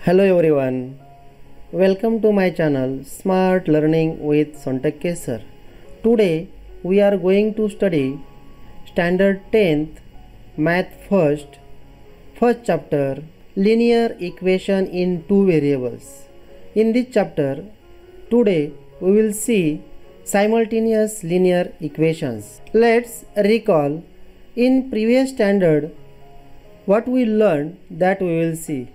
Hello everyone, welcome to my channel Smart Learning with Sontak Sir. Today we are going to study Standard 10th Math first chapter Linear Equation in Two Variables. In this chapter, today we will see simultaneous linear equations. Let's recall in previous standard what we learned that we will see.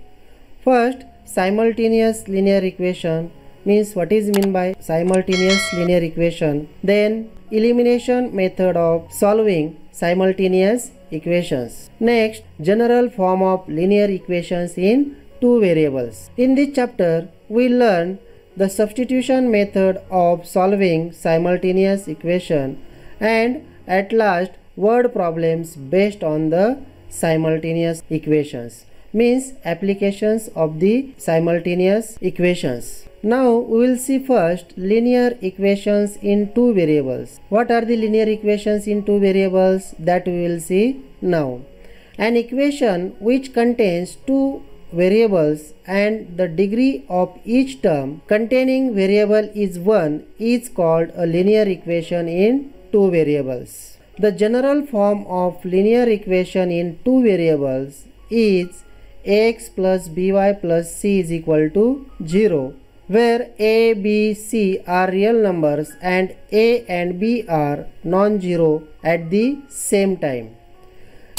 First, simultaneous linear equation means what is meant by simultaneous linear equation. Then, elimination method of solving simultaneous equations. Next, general form of linear equations in two variables. In this chapter, we learn the substitution method of solving simultaneous equation and at last word problems based on the simultaneous equations. Means applications of the simultaneous equations. Now we will see first linear equations in two variables. What are the linear equations in two variables? That we will see now. An equation which contains two variables and the degree of each term containing variable is 1 is called a linear equation in two variables. The general form of linear equation in two variables is ax plus by plus c is equal to 0, where a, b, c are real numbers and a and b are non-zero at the same time.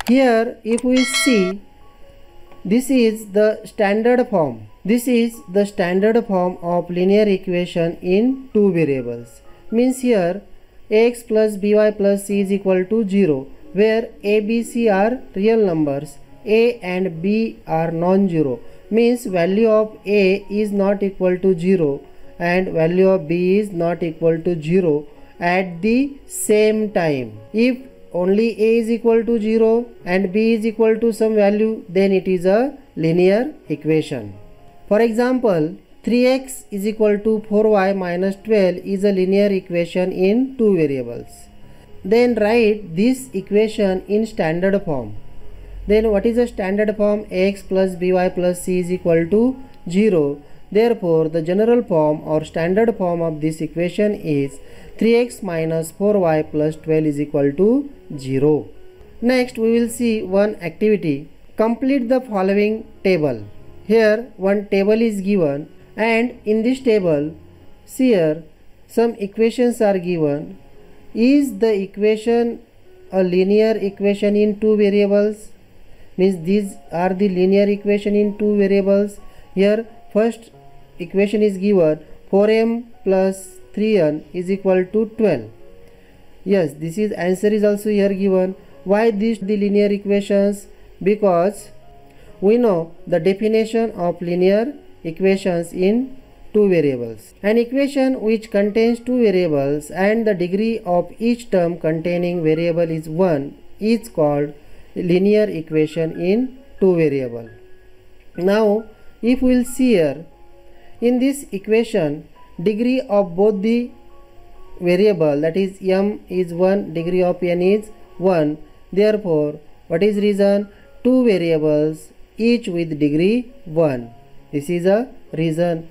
Here if we see, this is the standard form. This is the standard form of linear equation in two variables. Means here ax plus by plus c is equal to 0, where a, b, c are real numbers, a and b are non-zero, means value of a is not equal to 0 and value of b is not equal to 0 at the same time. If only a is equal to 0 and b is equal to some value, then it is a linear equation. For example, 3x is equal to 4y minus 12 is a linear equation in two variables. Then write this equation in standard form. Then what is the standard form? Ax plus by plus c is equal to 0. Therefore, the general form or standard form of this equation is 3x minus 4y plus 12 is equal to 0. Next, we will see one activity. Complete the following table. Here, one table is given and in this table, see here, some equations are given. Is the equation a linear equation in two variables? Means these are the linear equation in two variables. Here first equation is given 4m plus 3n is equal to 12. Yes, this is answer is also here given. Why these the linear equations? Because we know the definition of linear equations in two variables. An equation which contains two variables and the degree of each term containing variable is 1 is called linear equation in two variable. Now if we will see here, in this equation degree of both the variable, that is m is 1, degree of n is 1. Therefore what is reason? Two variables each with degree 1. This is a reason.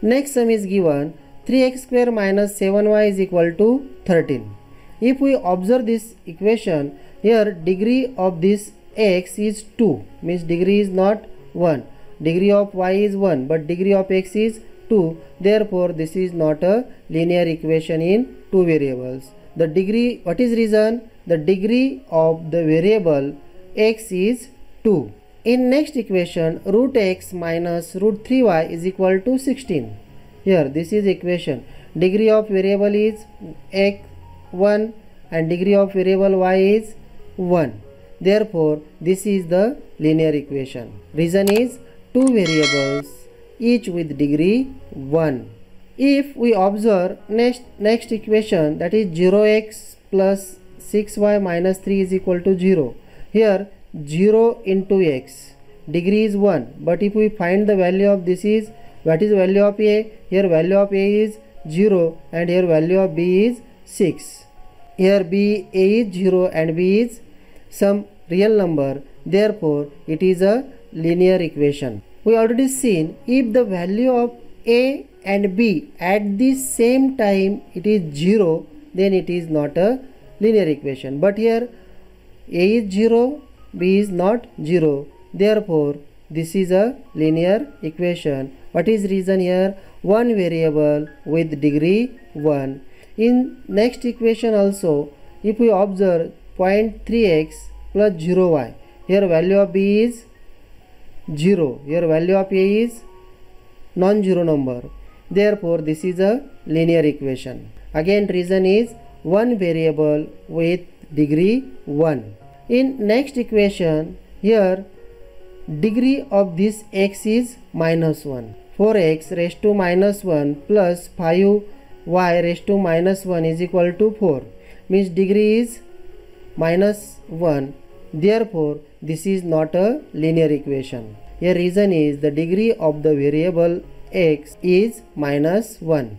Next sum is given 3x square minus 7y is equal to 13. If we observe this equation, here degree of this x is 2, means degree is not 1. Degree of y is 1 but degree of x is 2. Therefore this is not a linear equation in two variables. The degree, what is reason? The degree of the variable x is 2. In next equation, root x minus root 3y is equal to 16. Here this is equation. Degree of variable is x 1 and degree of variable y is 1. Therefore this is the linear equation. Reason is two variables each with degree 1. If we observe next equation, that is 0x plus 6y minus 3 is equal to 0. Here 0 into x, degree is 1, but if we find the value of this is, what is the value of a? Here value of a is 0 and here value of b is 6. Here a is 0 and b is some real number. Therefore, it is a linear equation. we already seen if the value of a and b at the same time it is 0, then it is not a linear equation. But here a is 0, b is not 0, therefore this is a linear equation. What is reason here? One variable with degree 1. In next equation also, if we observe 0.3x plus 0y, here value of b is 0, here value of a is non-zero number, therefore this is a linear equation. Again reason is one variable with degree 1. In next equation, here degree of this x is minus 1. 4x raised to minus 1 plus 5y raised to minus 1 is equal to 4. Means degree is minus 1. Therefore, this is not a linear equation. Here reason is the degree of the variable x is minus 1.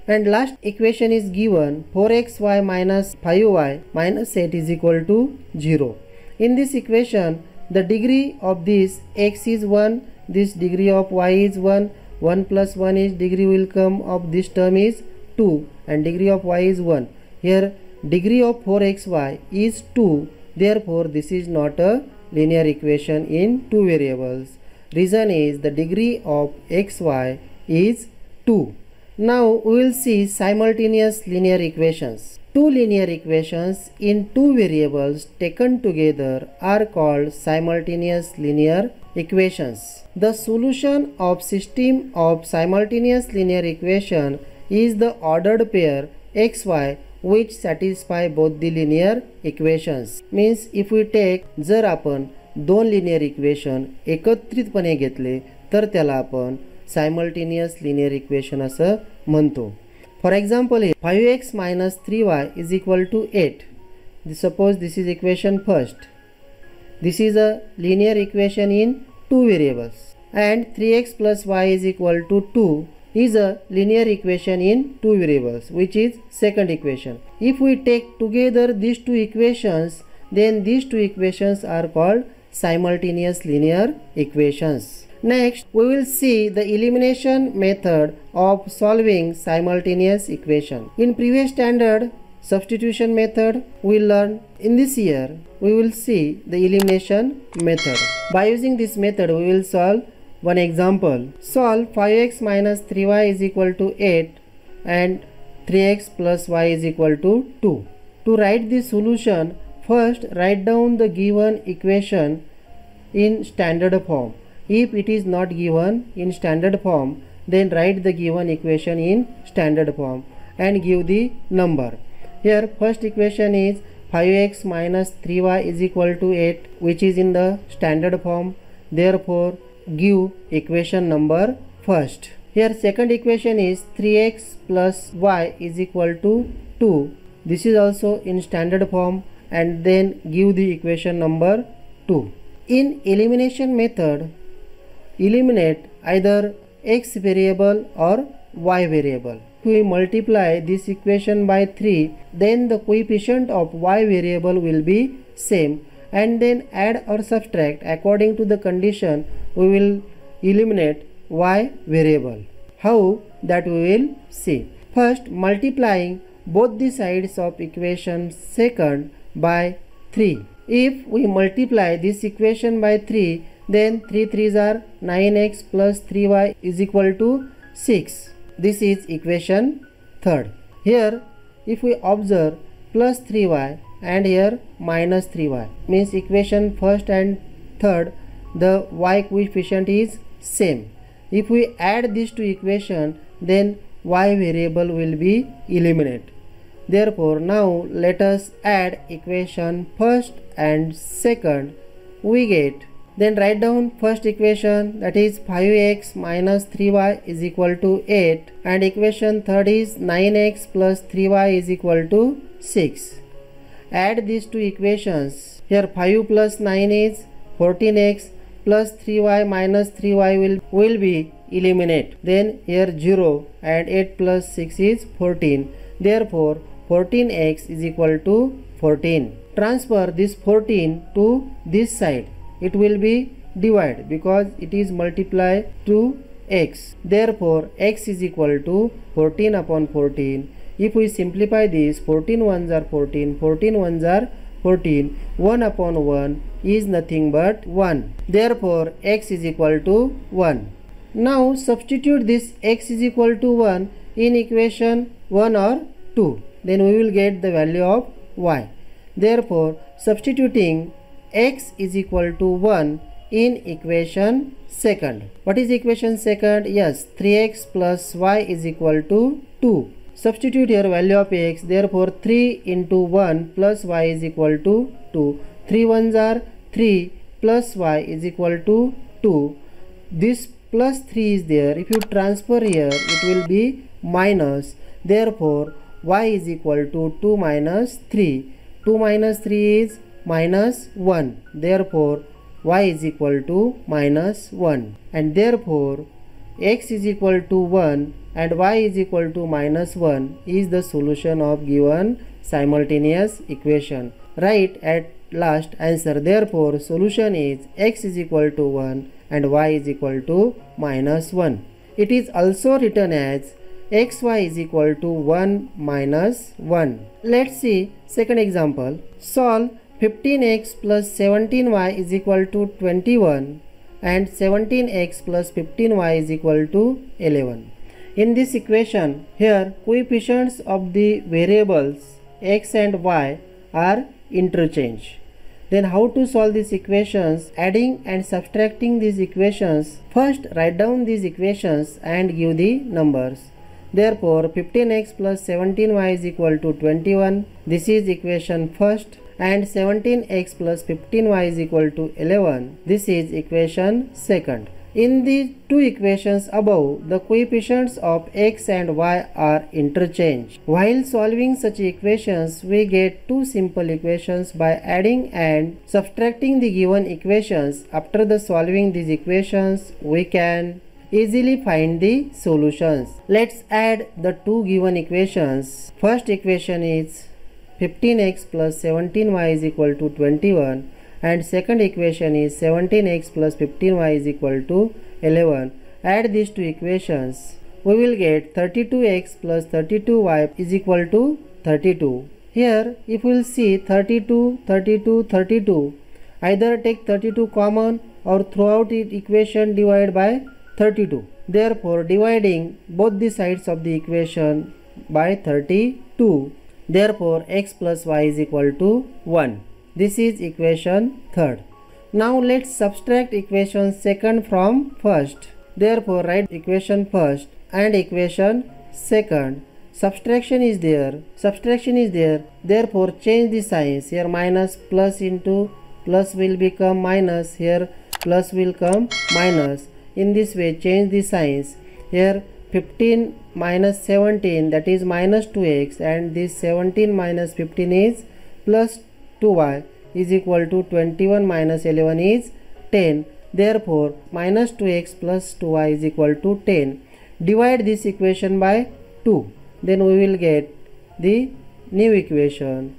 And last equation is given 4xy minus 5y minus 8 is equal to 0. In this equation, the degree of this x is 1, this degree of y is 1, 1 plus 1 is degree will come of this term is 2 and degree of y is 1. Here degree of 4xy is 2, therefore this is not a linear equation in two variables. Reason is the degree of xy is 2. Now we will see simultaneous linear equations. Two linear equations in two variables taken together are called simultaneous linear equations. The solution of system of simultaneous linear equation is the ordered pair xy which satisfy both the linear equations. Means if we take जर आपण दोन linear equation एकत्रितपणे घेतले तर त्याला आपण simultaneous linear equation असं म्हणतो. For example, 5x minus 3y is equal to 8. Suppose this is equation first. This is a linear equation in two variables. And 3x plus y is equal to 2 is a linear equation in two variables, which is second equation. If we take together these two equations, then these two equations are called simultaneous linear equations. Next, we will see the elimination method of solving simultaneous equation. In previous standard substitution method we learned. In this year we will see the elimination method. By using this method we will solve one example. Solve 5x minus 3y is equal to 8 and 3x plus y is equal to 2. To write the solution, first write down the given equation in standard form. If it is not given in standard form, then write the given equation in standard form and give the number. Here first equation is 5x minus 3y is equal to 8, which is in the standard form. Therefore give equation number first. Here second equation is 3x plus y is equal to 2. This is also in standard form, and then give the equation number 2. In elimination method, eliminate either x variable or y variable. If we multiply this equation by 3, then the coefficient of y variable will be same, and then add or subtract according to the condition. We will eliminate y variable. How? That we will see. First, multiplying both the sides of equation second by 3. If we multiply this equation by 3, then 3 3s are 9x plus 3y is equal to 6. This is equation third. Here if we observe plus 3y and here minus 3y, means equation first and third the y coefficient is same. If we add these two equations, then y variable will be eliminated. Therefore now let us add equation first and second. We get, then write down first equation, that is 5x minus 3y is equal to 8, and equation third is 9x plus 3y is equal to 6. Add these two equations. Here 5 plus 9 is 14x plus 3y minus 3y will be eliminate. Then here 0 and 8 plus 6 is 14. Therefore 14x is equal to 14. Transfer this 14 to this side. It will be divide because it is multiply to x. Therefore x is equal to 14 upon 14. If we simplify this, 14 ones are 14, 14 ones are 14, 1 upon 1 is nothing but 1. Therefore x is equal to 1. Now substitute this x is equal to 1 in equation 1 or 2. Then we will get the value of y. Therefore substituting x is equal to 1 in equation second. What is equation second? Yes, 3x plus y is equal to 2. Substitute here value of x. Therefore 3 into 1 plus y is equal to 2. 3 ones are 3 plus y is equal to 2. This plus 3 is there. If you transfer here, it will be minus. Therefore y is equal to 2 minus 3. 2 minus 3 is minus 1. Therefore y is equal to minus 1. And therefore x is equal to 1 and y is equal to minus 1 is the solution of given simultaneous equation. Write at last answer. Therefore solution is x is equal to 1 and y is equal to minus 1. It is also written as xy is equal to 1 minus 1. Let's see second example. Solve 15x plus 17y is equal to 21 and 17x plus 15y is equal to 11. In this equation, here coefficients of the variables x and y are interchanged. Then how to solve these equations? Adding and subtracting these equations. First write down these equations and give the numbers. Therefore 15x plus 17y is equal to 21. This is equation first. And 17x plus 15y is equal to 11. This is equation second. In the two equations above, the coefficients of x and y are interchanged. While solving such equations, we get two simple equations by adding and subtracting the given equations. After the solving these equations, we can easily find the solutions. Let's add the two given equations. First equation is 15x plus 17y is equal to 21 and second equation is 17x plus 15y is equal to 11. Add these two equations. We will get 32x plus 32y is equal to 32. Here if we will see 32, 32, 32, either take 32 common or throughout it equation divide by 32. Therefore dividing both the sides of the equation by 32. Therefore x plus y is equal to 1. This is equation third. Now let's subtract equation second from first. Therefore write equation first and equation second. Subtraction is there. Subtraction is there. Therefore change the signs. Here minus plus into plus will become minus. Here plus will come minus. In this way change the signs. Here 15 minus 17, that is minus 2x, and this 17 minus 15 is plus 2y is equal to 21 minus 11 is 10. Therefore minus 2x plus 2y is equal to 10. Divide this equation by 2. Then we will get the new equation.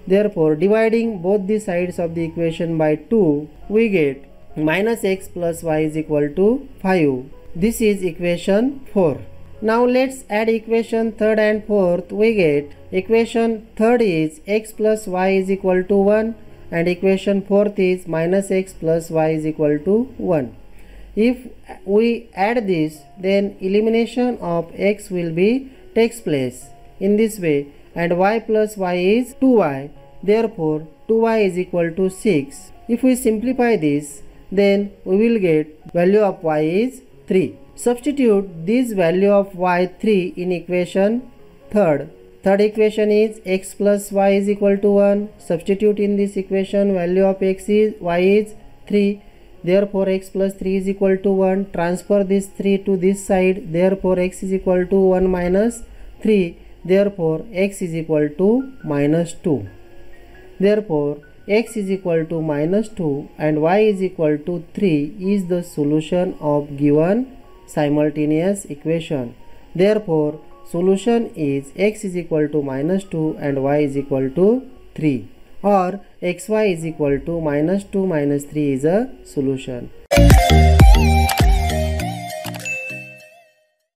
Therefore dividing both the sides of the equation by 2, we get minus x plus y is equal to 5. This is equation 4. Now let's add equation third and fourth. We get equation third is x plus y is equal to 1 and equation fourth is minus x plus y is equal to 1. If we add this, then elimination of x will be takes place in this way, and y plus y is 2y. Therefore 2y is equal to 6. If we simplify this, then we will get value of y is 3. Substitute this value of y 3 in equation third. Third equation is x plus y is equal to 1. Substitute in this equation value of x is y is 3. Therefore x plus 3 is equal to 1. Transfer this 3 to this side. Therefore x is equal to 1 minus 3. Therefore x is equal to minus 2. Therefore x is equal to minus 2 and y is equal to 3 is the solution of given simultaneous equation. Therefore solution is x is equal to minus 2 and y is equal to 3. or xy is equal to -2 - 3 is a solution.